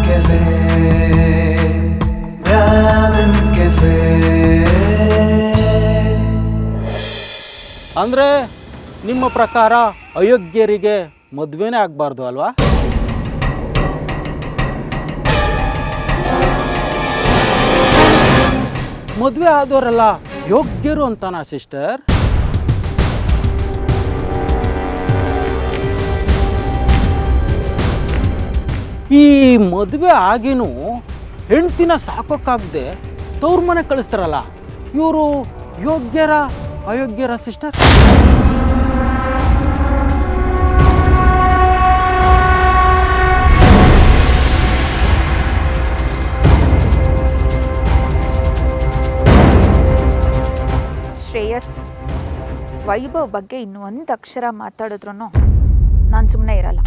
Cafe. Brahmins Cafe. ಅಂದರೆ ನಿಮ್ಮ ಪ್ರಕಾರ ಅಯೋಗ್ಯರಿಗೆ ಮದುವೆನೇ ಆಗಬಾರ್ದು ಅಲ್ವಾ? ಮದುವೆ ಆದವರೆಲ್ಲ ಯೋಗ್ಯರು ಅಂತಾನಾ ಸಿಸ್ಟರ್? ಈ ಮದುವೆ ಆಗಿನೂ ಹೆಂಡ್ತಿನ ಸಾಕೋಕ್ಕಾಗದೆ ತವ್ರ ಮನೆ ಕಳಿಸ್ತಾರಲ್ಲ, ಇವರು ಯೋಗ್ಯರ ಅಯೋಗ್ಯರ ಸಿಸ್ಟರ್? ಶ್ರೇಯಸ್, ವೈಭವ್ ಬಗ್ಗೆ ಇನ್ನು ಒಂದು ಅಕ್ಷರ ಮಾತಾಡಿದ್ರು ನಾನು ಸುಮ್ಮನೆ ಇರಲ್ಲ.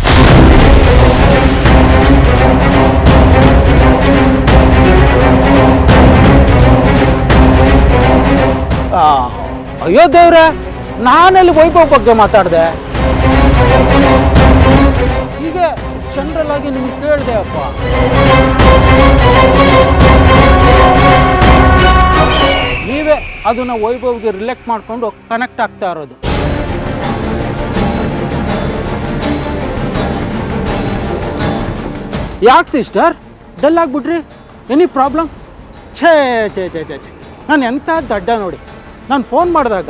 ಅಯ್ಯೋ ದೇವ್ರೆ, ನಾನಲ್ಲಿ ವೈಭವ್ ಬಗ್ಗೆ ಮಾತಾಡಿದೆ? ಹೀಗೆ ಜನರಲ್ ಆಗಿ ನಿಮ್ಗೆ ಕೇಳಿದೆ ಅಪ್ಪ. ನೀವೇ ಅದನ್ನ ವೈಭವ್ಗೆ ರಿಲೆಕ್ಟ್ ಮಾಡಿಕೊಂಡು ಕನೆಕ್ಟ್ ಆಗ್ತಾ ಇರೋದು. ಯಾಕೆ ಸಿಸ್ಟರ್ ಡಲ್ ಆಗ್ಬಿಟ್ರಿ? Any problem? ಛೇ ಛೇ ಛೇ ಛೇ ಛೇ, ನಾನು ಎಂಥ ದಡ್ಡ ನೋಡಿ. ನಾನು ಫೋನ್ ಮಾಡಿದಾಗ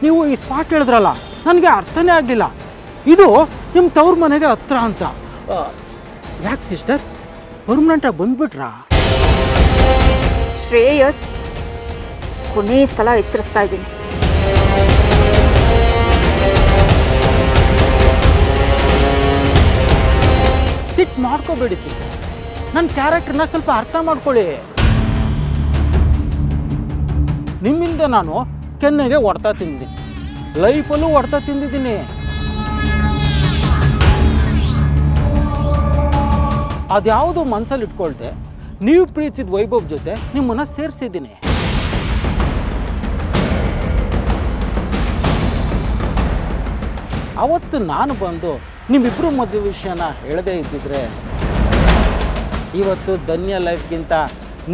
ನೀವು ಈ ಸ್ಪಾಟ್ ಹೇಳಿದ್ರಲ್ಲ, ನನಗೆ ಅರ್ಥನೇ ಆಗಲಿಲ್ಲ. ಇದು ನಿಮ್ಮ ತವ್ರ ಮನೆಗೆ ಹತ್ರ ಅಂತ. ಯಾಕೆ ಸಿಸ್ಟರ್ ಪರ್ಮನೆಂಟಾಗಿ ಬಂದ್ಬಿಟ್ರಾ? ಶ್ರೇಯಸ್, ಕೊನೇ ಸಲ ಎಚ್ಚರಿಸ್ತಾ ಇದ್ದೀನಿ. ಸಿಟ್ ಮಾಡ್ಕೋಬೇಡಿ ಸಿಸ್ಟರ್, ನನ್ನ ಕ್ಯಾರೆಕ್ಟರ್ನ ಸ್ವಲ್ಪ ಅರ್ಥ ಮಾಡ್ಕೊಳ್ಳಿ. ನಿಮ್ಮಿಂದ ನಾನು ಕೆನ್ನೆಗೆ ಹೊಡ್ತಾ ತಿಂದಿದ್ದೀನಿ, ಲೈಫಲ್ಲೂ ಹೊಡ್ತಾ ತಿಂದಿದ್ದೀನಿ. ಅದ್ಯಾವುದು ಮನಸ್ಸಲ್ಲಿ ಇಟ್ಕೊಳ್ದೆ ನೀವು ಪ್ರೀತಿಸಿದ ವೈಭವ್ ಜೊತೆ ನಿಮ್ಮನ್ನು ಸೇರಿಸಿದ್ದೀನಿ. ಅವತ್ತು ನಾನು ಬಂದು ನಿಮ್ಮಿಬ್ಬರು ಮದುವೆ ವಿಷಯನ ಹೇಳದೇ ಇದ್ದಿದ್ರೆ ಇವತ್ತು ಧನ್ಯ ಲೈಫ್ಗಿಂತ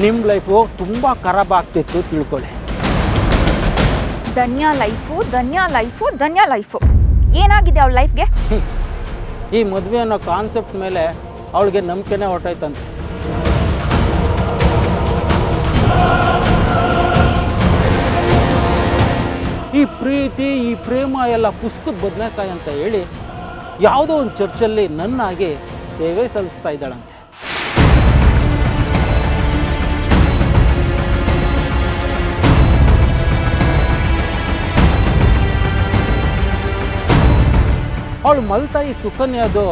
ನಿಮ್ಮ ಲೈಫು ತುಂಬ ಖರಾಬ್ ಆಗ್ತಿತ್ತು, ತಿಳ್ಕೊಳ್ಳಿ. ಧನ್ಯ ಲೈಫು, ಧನ್ಯ ಲೈಫು, ಧನ್ಯ ಲೈಫು ಏನಾಗಿದೆ ಅವಳ ಲೈಫ್ಗೆ? ಈ ಮದುವೆ ಅನ್ನೋ ಕಾನ್ಸೆಪ್ಟ್ ಮೇಲೆ ಅವಳಿಗೆ ನಂಬಿಕೆನೇ ಹೊರಟೈತಂತೆ. ಈ ಪ್ರೀತಿ, ಈ ಪ್ರೇಮ ಎಲ್ಲ ಪುಸ್ತಕದ ಬದನೆಕಾಯಿ ಅಂತ ಹೇಳಿ ಯಾವುದೋ ಒಂದು ಚರ್ಚಲ್ಲಿ ನನ್ನಾಗಿ ಸೇವೆ ಸಲ್ಲಿಸ್ತಾ ಇದ್ದಾಳಂತೆ. ಅವಳು ಮಲ್ತಾಯಿ ಸುಕನ್ಯಾದು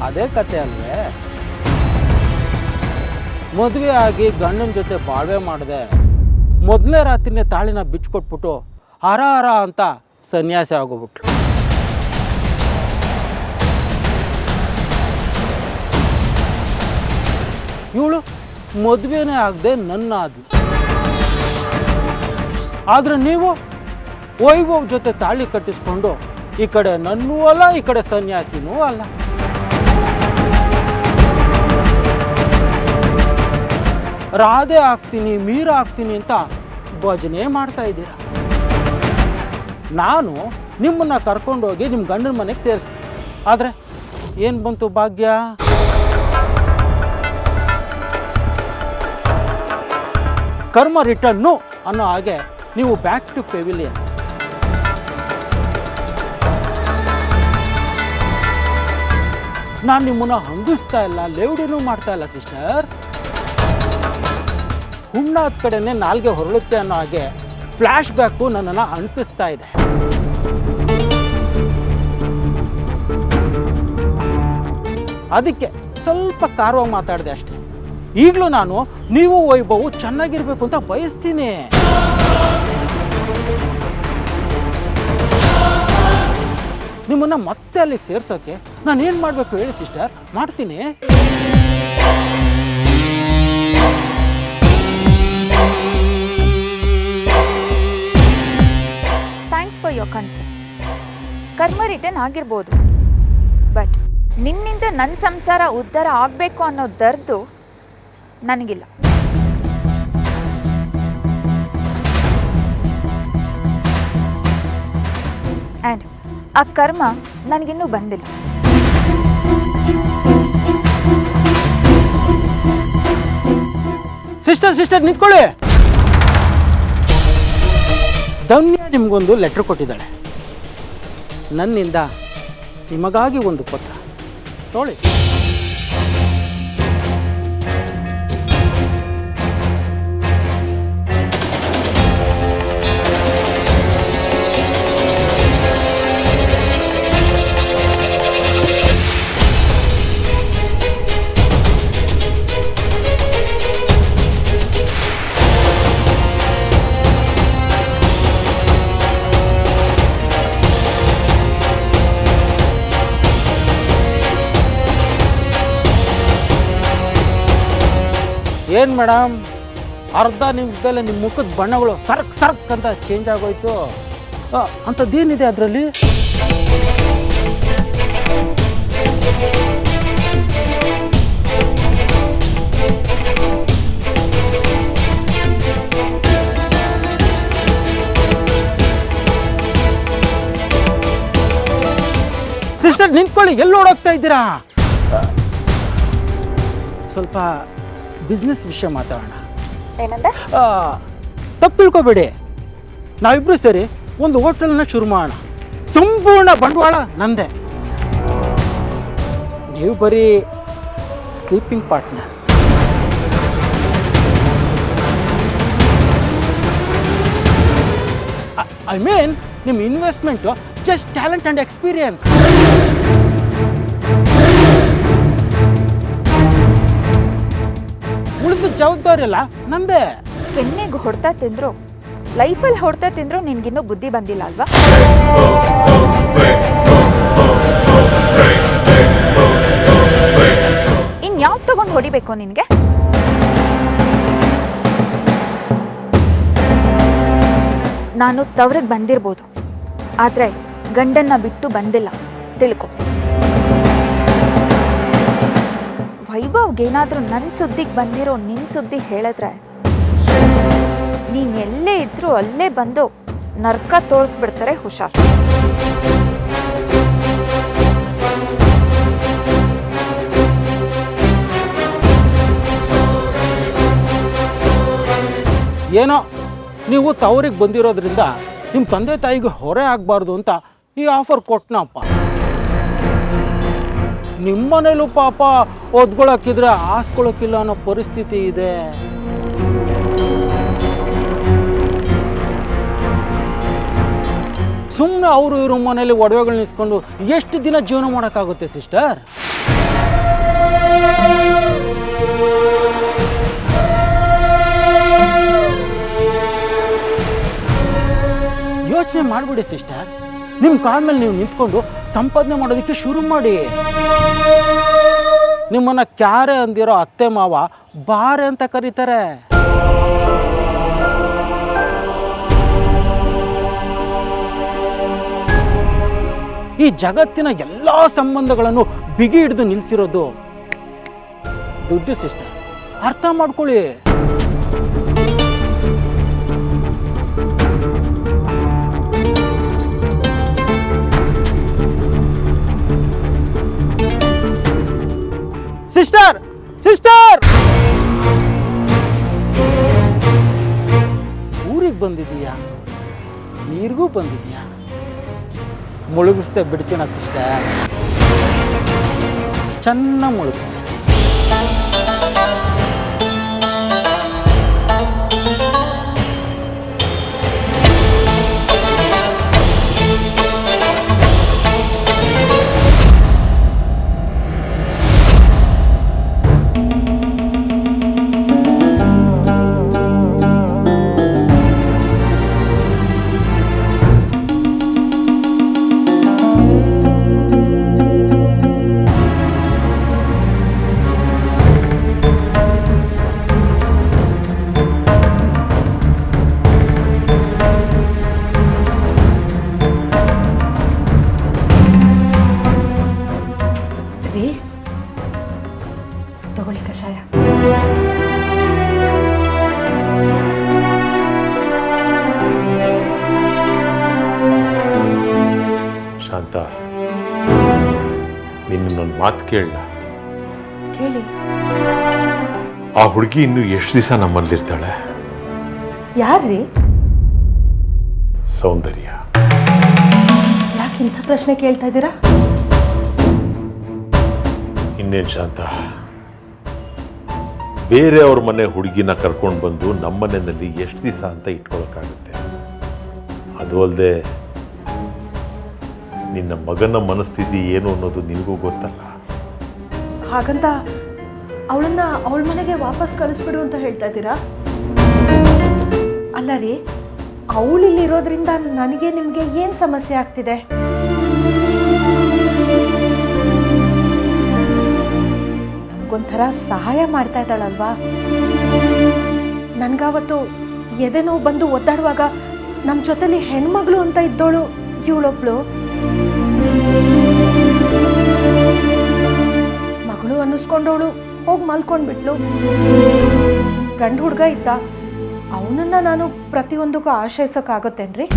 ಅದೇ ಕತೆ ಅಲ್ವೇ? ಮದುವೆ ಆಗಿ ಗಂಡನ ಜೊತೆ ಬಾಳ್ವೆ ಮಾಡಿದೆ, ಮೊದಲನೇ ರಾತ್ರಿನೇ ತಾಳಿನ ಬಿಚ್ಕೊಟ್ಬಿಟ್ಟು ಹರ ಹರ ಅಂತ ಸನ್ಯಾಸಿ ಆಗೋಗ್ಬಿಟ್ಲು. ಇವಳು ಮದುವೆನೇ ಆಗದೆ ನನ್ನ ಆದ್ಲು. ಆದ್ರೆ ನೀವು ವೈಭವ್ ಜೊತೆ ತಾಳಿ ಕಟ್ಟಿಸ್ಕೊಂಡು ಈ ಕಡೆ ನನ್ನೂ ಅಲ್ಲ, ಈ ಕಡೆ ಸನ್ಯಾಸಿನೂ ಅಲ್ಲ. ರಾಧೆ ಆಗ್ತೀನಿ, ಮೀರ ಆಗ್ತೀನಿ ಅಂತ ಭಜನೆ ಮಾಡ್ತಾ ಇದ್ದೀರಾ. ನಾನು ನಿಮ್ಮನ್ನ ಕರ್ಕೊಂಡೋಗಿ ನಿಮ್ಮ ಗಂಡನ ಮನೆಗೆ ಸೇರಿಸ್ತೀನಿ. ಆದರೆ ಏನು ಬಂತು ಭಾಗ್ಯ? ಕರ್ಮ ರಿಟರ್ನು ಅನ್ನೋ ಹಾಗೆ ನೀವು ಬ್ಯಾಕ್ ಟು ಪೆವಿಲಿಯನ್. ನಾನು ನಿಮ್ಮನ್ನ ಹಂಗಿಸ್ತಾ ಇಲ್ಲ, ಲೇವಡಿನೂ ಮಾಡ್ತಾ ಇಲ್ಲ ಸಿಸ್ಟರ್. ಹುಣ್ಣಾದ ಕಡೆನೇ ನಾಲ್ಗೆ ಹೊರಳುತ್ತೆ ಅನ್ನೋ ಹಾಗೆ ಫ್ಲ್ಯಾಶ್ ಬ್ಯಾಕು ನನ್ನನ್ನು ಅಂಟಿಸ್ತಾ ಇದೆ. ಅದಕ್ಕೆ ಸ್ವಲ್ಪ ಕಾರವಾಗಿ ಮಾತಾಡಿದೆ ಅಷ್ಟೇ. ಈಗಲೂ ನಾನು ನೀವು ವೈಭವ್ ಚೆನ್ನಾಗಿರ್ಬೇಕು ಅಂತ ಬಯಸ್ತೀನಿ. ನಿಮ್ಮನ್ನ ಮತ್ತೆ ಅಲ್ಲಿಗೆ ಸೇರ್ಸೋಕೆ ನಾನು ಏನು ಮಾಡಬೇಕು ಹೇಳಿ ಸಿಸ್ಟರ್? ಮಾಡ್ತೀನಿ. Thanks for your concern. ಕರ್ಮ ರಿಟರ್ನ್ ಆಗಿರ್ಬೋದು, ಬಟ್ ನಿನ್ನಿಂದ ನನ್ನ ಸಂಸಾರ ಉದ್ಧಾರ ಆಗಬೇಕು ಅನ್ನೋ ದರ್ದು ನನಗಿಲ್ಲ. ಆ್ಯಂಡ್ ಆ ಕರ್ಮ ನನಗಿನ್ನೂ ಬಂದಿಲ್ಲ. ಸಿಸ್ಟರ್ ನಿಂತ್ಕೊಳ್ಳಿ. ಧನ್ಯ ನಿಮಗೊಂದು ಲೆಟ್ರ್ ಕೊಟ್ಟಿದ್ದಾಳೆ. ನನ್ನಿಂದ ನಿಮಗಾಗಿ ಒಂದು ಪತ್ರ ತೊಗೊಳ್ಳಿ. ಏನು ಮೇಡಮ್, ಅರ್ಧ ನಿಮಿಷದಲ್ಲೇ ನಿಮ್ಮ ಮುಖದ ಬಣ್ಣಗಳು ಸರ್ಕ್ ಅಂತ ಚೇಂಜ್ ಆಗೋಯ್ತು. ಅಂಥದ್ದೇನಿದೆ ಅದರಲ್ಲಿ? ಸಿಸ್ಟರ್ ನಿಂತ್ಕೊಳ್ಳಿ, ಎಲ್ಲಿ ಓಡೋಗ್ತಾ ಇದ್ದೀರಾ? ಸ್ವಲ್ಪ ಬಿಸ್ನೆಸ್ ವಿಷಯ ಮಾತಾಡೋಣ. ಏನಂದ್ರೆ? ತಪ್ಪು ತಿಳ್ಕೊಬೇಡಿ, ನಾವಿಬ್ರು ಸೇರಿ ಒಂದು ಹೋಟೆಲ್ನ ಶುರು ಮಾಡೋಣ. ಸಂಪೂರ್ಣ ಬಂಡವಾಳ ನಂದೆ, ನೀವು ಬರೀ ಸ್ಲೀಪಿಂಗ್ ಪಾರ್ಟ್ನರ್. ಐ ಮೀನ್ ನಿಮ್ಮ investment just talent and experience. ಉಳಿದ ಜವಾಬ್ದಾರಿ ಅಲ್ಲ ನಂದೇ. ಕೆನ್ನೆಗೆ ಹೊಡ್ತಾ ತಿಂದ್ರು, ಲೈಫಲ್ಲಿ ಹೊಡ್ತಾ ತಿಂದ್ರು ನಿನ್ಗಿನ್ನೂ ಬುದ್ಧಿ ಬಂದಿಲ್ಲ ಅಲ್ವಾ? ಇನ್ಯಾವ್ದು ತಗೊಂಡು ಹೊಡಿಬೇಕು ನಿನಗೆ? ನಾನು ತವ್ರಿಗೆ ಬಂದಿರ್ಬೋದು, ಆದರೆ ಗಂಡನ್ನ ಬಿಟ್ಟು ಬಂದಿಲ್ಲ, ತಿಳ್ಕೊ. ವೈಭವ್ಗೇನಾದರೂ ನನ್ನ ಸುದ್ದಿಗೆ ಬಂದಿರೋ ನಿನ್ನ ಸುದ್ದಿ ಹೇಳಿದ್ರೆ ನೀನು ಎಲ್ಲೇ ಇದ್ರೂ ಅಲ್ಲೇ ಬಂದು ನರ್ಕ ತೋರಿಸ್ಬಿಡ್ತಾರೆ, ಹುಷಾರ್. ಏನೋ ನೀವು ತವರಿಗೆ ಬಂದಿರೋದ್ರಿಂದ ನಿಮ್ಮ ತಂದೆ ತಾಯಿಗೆ ಹೊರೆ ಆಗಬಾರ್ದು ಅಂತ ಈ ಆಫರ್ ಕೊಟ್ಟನಪ್ಪ. ನಿಮ್ಮನೇಲೂ ಪಾಪ ಓದ್ಕೊಳಕ್ಕಿದ್ರೆ ಆಸ್ಕೊಳಕ್ಕಿಲ್ಲ ಅನ್ನೋ ಪರಿಸ್ಥಿತಿ ಇದೆ. ಸುಮ್ಮನೆ ಅವರು ಇವ್ರ ಮನೇಲಿ ಒಡವೆಗಳನ್ನ ಇಸ್ಕೊಂಡು ಎಷ್ಟು ದಿನ ಜೀವನ ಮಾಡೋಕ್ಕಾಗುತ್ತೆ ಸಿಸ್ಟರ್? ಯೋಚನೆ ಮಾಡಿಬಿಡಿ ಸಿಸ್ಟರ್, ನಿಮ್ಮ ಕಾಲ ಮೇಲೆ ನೀವು ನಿಂತ್ಕೊಂಡು ಸಂಪಾದನೆ ಮಾಡೋದಕ್ಕೆ ಶುರು ಮಾಡಿ. ನಿಮ್ಮನ್ನ ಕ್ಯಾರೆ ಅಂದಿರೋ ಅತ್ತೆ ಮಾವ ಬಾರೆ ಅಂತ ಕರೀತಾರೆ. ಈ ಜಗತ್ತಿನ ಎಲ್ಲ ಸಂಬಂಧಗಳನ್ನು ಬಿಗಿ ಹಿಡಿದು ನಿಲ್ಲಿಸಿರೋದು ದುಡ್ಡು ಸಿಸ್ಟರ್, ಅರ್ಥ ಮಾಡ್ಕೊಳ್ಳಿ. ಸಿಸ್ಟರ್ ಸಿಸ್ಟರ್, ಊರಿಗೆ ಬಂದಿದೀಯಾ? ನೀರಿಗೂ ಬಂದಿದೀಯಾ? ಮುಳುಗಿಸ್ದೆ ಬಿಡ್ತೀನ ಸಿಸ್ಟರ್, ಚೆನ್ನಾಗಿ ಮುಳುಗಿಸ್ದೆ. ತಗೊಳ್ಳಿ ಕಷಾಯ. ಶಾಂತ, ನಿನ್ನೊಂದು ಮಾತು ಕೇಳಲ್ಲ. ಕೇಳಿ. ಆ ಹುಡುಗಿ ಇನ್ನು ಎಷ್ಟು ದಿವಸ ನಮ್ಮಲ್ಲಿರ್ತಾಳೆ? ಯಾರ್ರೀ? ಸೌಂದರ್ಯ. ಯಾಕೆ ಇಂಥ ಪ್ರಶ್ನೆ ಕೇಳ್ತಾ ಇದ್ದೀರಾ? ಇನ್ನೇನು ಶಾಂತ, ಬೇರೆಯವ್ರ ಮನೆ ಹುಡುಗಿನ ಕರ್ಕೊಂಡು ಬಂದು ನಮ್ಮನೆಯಲ್ಲಿ ಎಷ್ಟು ದಿವಸ ಅಂತ ಇಟ್ಕೊಳಕ್ಕಾಗುತ್ತೆ? ಅದು ಅಲ್ಲದೆ ನಿನ್ನ ಮಗನ ಮನಸ್ಥಿತಿ ಏನು ಅನ್ನೋದು ನಿನಗೂ ಗೊತ್ತಲ್ಲ. ಹಾಗಂತ ಅವಳನ್ನ ಅವಳ ಮನೆಗೆ ವಾಪಸ್ ಕಳಿಸ್ಬಿಡು ಅಂತ ಹೇಳ್ತಾ ಇದ್ದೀರಾ? ಅಲ್ಲ ರೀ, ಅವಳಿಲ್ಲಿರೋದ್ರಿಂದ ನನಗೆ ನಿಮಗೆ ಏನು ಸಮಸ್ಯೆ ಆಗ್ತಿದೆ? ನಮಗೊಂಥರ ಸಹಾಯ ಮಾಡ್ತಾ ಇದ್ದಾಳಲ್ವಾ? ನನಗಾವತ್ತು ಎದೆ ನೋವು ಬಂದು ಒದ್ದಾಡುವಾಗ ನಮ್ಮ ಜೊತೆಲಿ ಹೆಣ್ಮಗಳು ಅಂತ ಇದ್ದೋಳು ಇವಳೊಬ್ಳು. ಮಗಳು ಅನ್ನಿಸ್ಕೊಂಡವಳು ಹೋಗಿ ಮಲ್ಕೊಂಡ್ಬಿಟ್ಲು. ಗಂಡು ಹುಡುಗ ಇದ್ದ, ಅವನನ್ನ ನಾನು ಪ್ರತಿಯೊಂದಕ್ಕೂ ಆಶ್ರಯಿಸೋಕ್ಕಾಗತ್ತೇನ್ರಿ?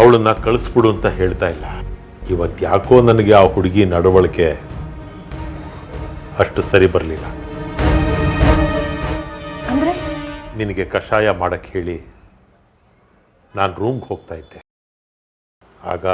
ಅವಳನ್ನ ಕಳಿಸ್ಬಿಡು ಅಂತ ಹೇಳ್ತಾ ಇಲ್ಲ. ಇವತ್ತು ಯಾಕೋ ನನಗೆ ಆ ಹುಡುಗಿ ನಡವಳಿಕೆ ಅಷ್ಟು ಸರಿ ಬರಲಿಲ್ಲ. ಅಂದ್ರೆ ನಿನಗೆ ಕಷಾಯ ಮಾಡಕ್ಕೆ ಹೇಳಿ ನಾನು ರೂಮ್ಗೆ ಹೋಗ್ತಾ ಇದ್ದೆ. ಆಗ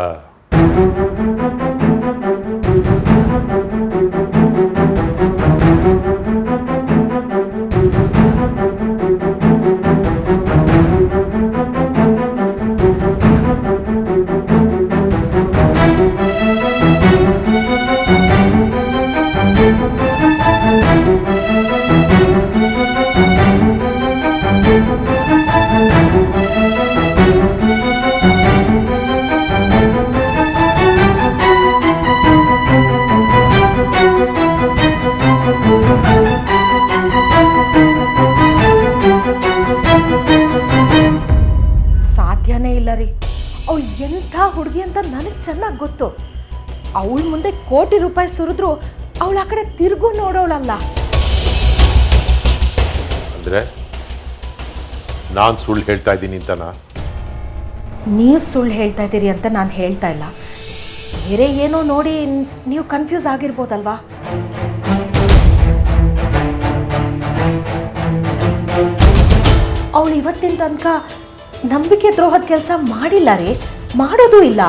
ಸಾಧ್ಯನೇ ಇಲ್ಲ ರೀ. ಅವಳು ಎಂಥ ಹುಡುಗಿ ಅಂತ ನನಗೆ ಚೆನ್ನಾಗಿ ಗೊತ್ತು. ಅವಳ ಮುಂದೆ ಕೋಟಿ ರೂಪಾಯಿ ಸುರಿದ್ರು ಅವಳ ಆ ಕಡೆ ತಿರುಗು ನೋಡೋಳಲ್ಲ. ಅಂದರೆ ನಾನು ಸುಳ್ಳು ಹೇಳ್ತಾ ಇದ್ದೀನಿ ಅಂತನಾ? ನೀವು ಸುಳ್ಳು ಹೇಳ್ತಾ ಇದ್ದೀರಿ ಅಂತ ನಾನು ಹೇಳ್ತಾ ಇಲ್ಲ. ಬೇರೆ ಏನೋ ನೋಡಿ ನೀವು ಕನ್ಫ್ಯೂಸ್ ಆಗಿರ್ಬೋದಲ್ವಾ? ಅವಳು ಇವತ್ತಿನ ತನಕ ನಂಬಿಕೆ ದ್ರೋಹದ ಕೆಲಸ ಮಾಡಿಲ್ಲ ರೀ, ಮಾಡೋದೂ ಇಲ್ಲ.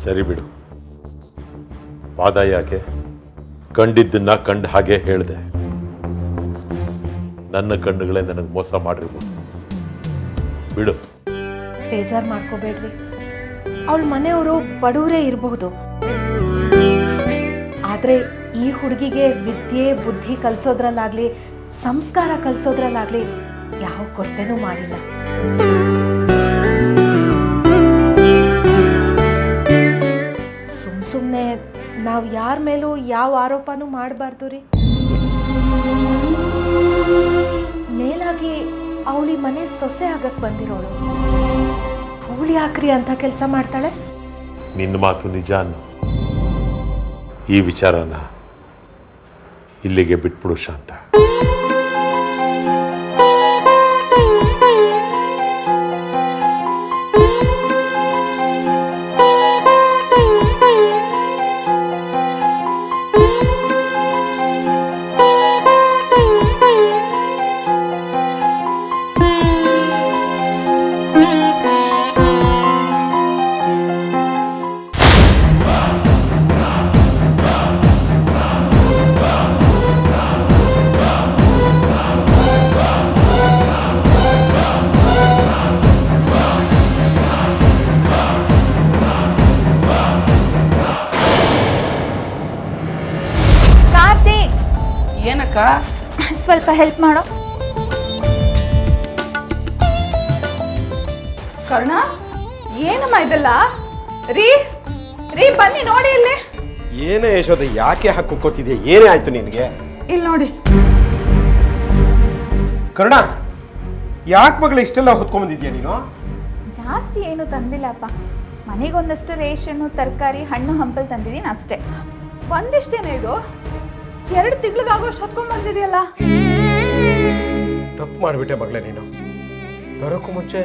ಸರಿ ಬಿಡು, ವಾದ ಯಾಕೆ? ಕಂಡಿದ್ದನ್ನ ಕಂಡ ಹಾಗೆ ಹೇಳಿದೆ. ನನ್ನ ಕಣ್ಣುಗಳೇ ನನಗೆ ಮೋಸ ಮಾಡಿರ್ಬೋದು. ಬಿಡು. ಬೇಜಾರು ಮಾಡ್ಕೋಬೇಡ್ರಿ. ಅವಳ ಮನೆಯವರು ಬಡವರೇ ಇರಬಹುದು, ಆದರೆ ಈ ಹುಡುಗಿಗೆ ವಿದ್ಯೆ ಬುದ್ಧಿ ಕಲಿಸೋದ್ರಲ್ಲಾಗ್ಲಿ ಸಂಸ್ಕಾರ ಕಲಿಸೋದ್ರಲ್ಲಾಗ್ಲಿ ಯಾವ ಕೊರತೆನೂ ಮಾಡಿಲ್ಲ. ಸುಮ್ಮನೆ ನಾವು ಯಾರ ಮೇಲೂ ಯಾವ ಆರೋಪನೂ ಮಾಡಬಾರ್ದು ರೀ. ಮೇಲಾಗಿ ಅವಳಿ ಮನೆ ಸೊಸೆ ಆಗಕ್ಕೆ ಬಂದಿರೋಳು, ಅವಳು ಯಾಕ್ರಿ ಅಂತ ಕೆಲಸ ಮಾಡ್ತಾಳೆ? ನಿನ್ನ ಮಾತು ನಿಜ ಅನ್ನೋ. ಈ ವಿಚಾರನ ಇಲ್ಲಿಗೆ ಬಿಟ್ಬಿಡು ಶಾಂತ. ಏನಕ್ಕ? ಸ್ವಲ್ಪ ಹೆಲ್ಪ್ ಮಾಡೋ. ಕರ್ಣ, ಏನಮ್ಮ ಇದೆಲ್ಲ? ರೀ ರೀ ಬನ್ನಿ ನೋಡಿ ಇಲ್ಲಿ. ಏನೇ ಯಶೋಧ, ಯಾಕೆ ಹಾಕೋತಿದ್ಯಾ? ಏನೇ ಆಯ್ತು ನಿನಗೆ? ಇಲ್ಲಿ ನೋಡಿ. ಕರ್ಣ, ಯಾಕೆ ಮಗಳ ಇಷ್ಟೆಲ್ಲ ಹೊತ್ಕೊಂಡ್ಬಂದಿದ್ಯಾ ನೀನು? ಜಾಸ್ತಿ ಏನು ತಂದಿಲ್ಲಪ್ಪ, ಮನೆಗೊಂದಷ್ಟು ರೇಷನ್ನು ತರಕಾರಿ ಹಣ್ಣು ಹಂಪಲು ತಂದಿದ್ದೀನಿ ಅಷ್ಟೇ. ಒಂದಿಷ್ಟೇನೆ ಇದು 2 ತಿಂಗಳಿಗಾಗೋಷ್ಟು ಹೊತ್ಕೊಂಡ್ ಬಂದಿದೆಯಲ್ಲ. ತಪ್ಪು ಮಾಡಿಬಿಟ್ಟೆ ಮಗಳೇ ನೀನು. ಬರೋಕ್ಕೂ ಮುಂಚೆ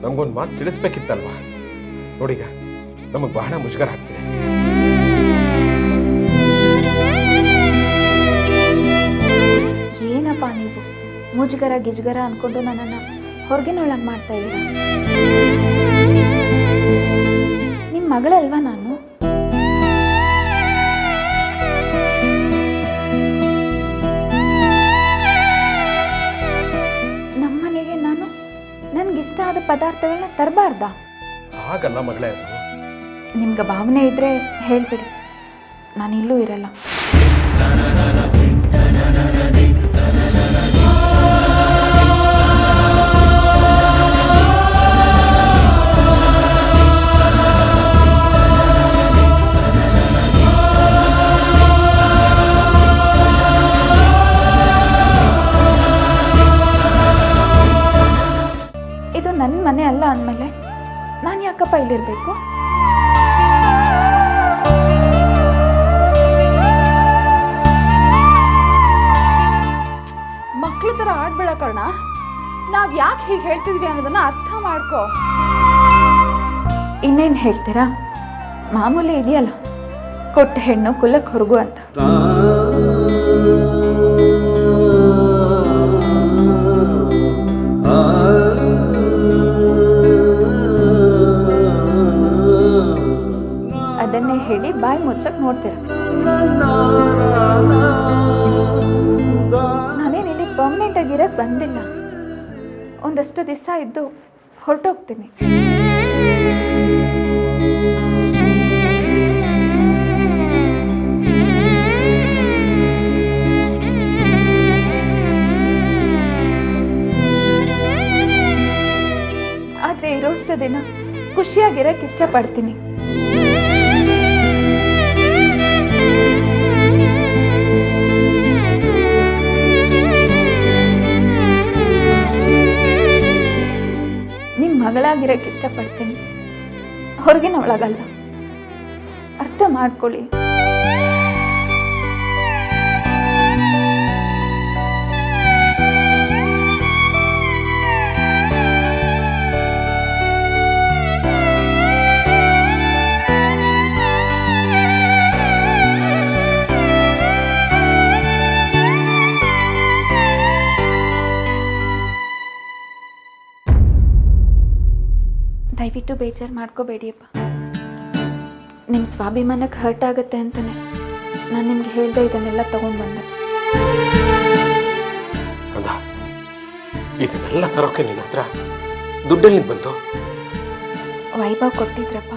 ನಮಗೊಂದು ಮಾತು ತಿಳಿಸ್ಬೇಕಿತ್ತಲ್ವಾ? ನೋಡೀಗ ನಮಗೆ ಬಹಳ ಮುಜುಗರ ಆಗ್ತಿದೆ. ಏನಪ್ಪ ನೀವು ಮುಜುಗರ ಗಿಜುಗರ ಅನ್ಕೊಂಡು ನನ್ನನ್ನು ಹೊರಗಿನೊಳಗೆ ಮಾಡ್ತಾ ಇದ್ದೀರಾ? ನಿಮ್ಮ ಮಗಳಲ್ವಾ ನಾನು? ನಮ್ಮನೆಗೆ ನಾನು ನನಗಿಷ್ಟ ಆದ ಪದಾರ್ಥಗಳನ್ನ ತರಬಾರ್ದಾ? ಹಾಗಲ್ಲ ಮಗಳೇ, ಅದು ನಿಮ್ಗೆ ಭಾವನೆ ಇದ್ರೆ ಹೇಳ್ಬಿಡಿ, ನಾನಿಲ್ಲೂ ಇರಲ್ಲ. ಇದು ನನ್ನ ಮನೆ ಅಲ್ಲ ಅಂದಮೇಲೆ ನಾನು ಯಾಕಪ್ಪ ಇಲ್ಲಿರಬೇಕು? ಮಕ್ಳ ಥರ ಆಡ್ಬೇಡ ಕರ್ಣ. ನಾವ್ ಯಾಕೆ ಹೀಗೆ ಹೇಳ್ತಿದ್ವಿ ಅನ್ನೋದನ್ನ ಅರ್ಥ ಮಾಡ್ಕೋ. ಇನ್ನೇನು ಹೇಳ್ತೀರಾ? ಮಾಮೂಲಿ ಇದೆಯಲ್ಲ, ಕೊಟ್ಟ ಹೆಣ್ಣು ಕುಲಕ್ಕೆ ಹೊರಗು ಅಂತ. ಅದನ್ನೇ ಹೇಳಿ ಬಾಯಿ ಮುಚ್ಚಕ್ ನೋಡ್ತೀರ. ನಾನೇನು ಇಲ್ಲಿ ಪರ್ಮನೆಂಟ್ ಆಗಿರಕ್ಕೆ ಬಂದಿಲ್ಲ. ಒಂದಷ್ಟು ದಿವಸ ಇದ್ದು ಹೊರಟೋಗ್ತೀನಿ. ಆದರೆ ಇರೋಷ್ಟು ದಿನ ಖುಷಿಯಾಗಿರಕ್ಕೆ ಇಷ್ಟಪಡ್ತೀನಿ. ನಿಮ್ಮ ಮಗಳಾಗಿರಕ್ಕೆ ಇಷ್ಟಪಡ್ತೀನಿ, ಹೊರಗಿನವಳಾಗಲ್ಲ. ಅರ್ಥ ಮಾಡ್ಕೊಳ್ಳಿ. ದಯವಿಟ್ಟು ಬೇಜಾರು ಮಾಡ್ಕೋಬೇಡಿಯಪ್ಪ. ನಿಮ್ಮ ಸ್ವಾಭಿಮಾನಕ್ಕೆ ಹರ್ಟ್ ಆಗುತ್ತೆ ಅಂತಲೇ ನಾನು ನಿಮ್ಗೆ ಹೇಳ್ದೆ ಇದನ್ನೆಲ್ಲ ತೊಗೊಂಡ್ಬಂದೆ. ಅಂದ, ಇದನ್ನೆಲ್ಲ ತರೋಕೆ ನಿನ್ನ ಹತ್ರ ದುಡ್ಡಲ್ಲಿ ಬಂತು? ವೈಭವ್ ಕೊಟ್ಟಿದ್ರಪ್ಪ.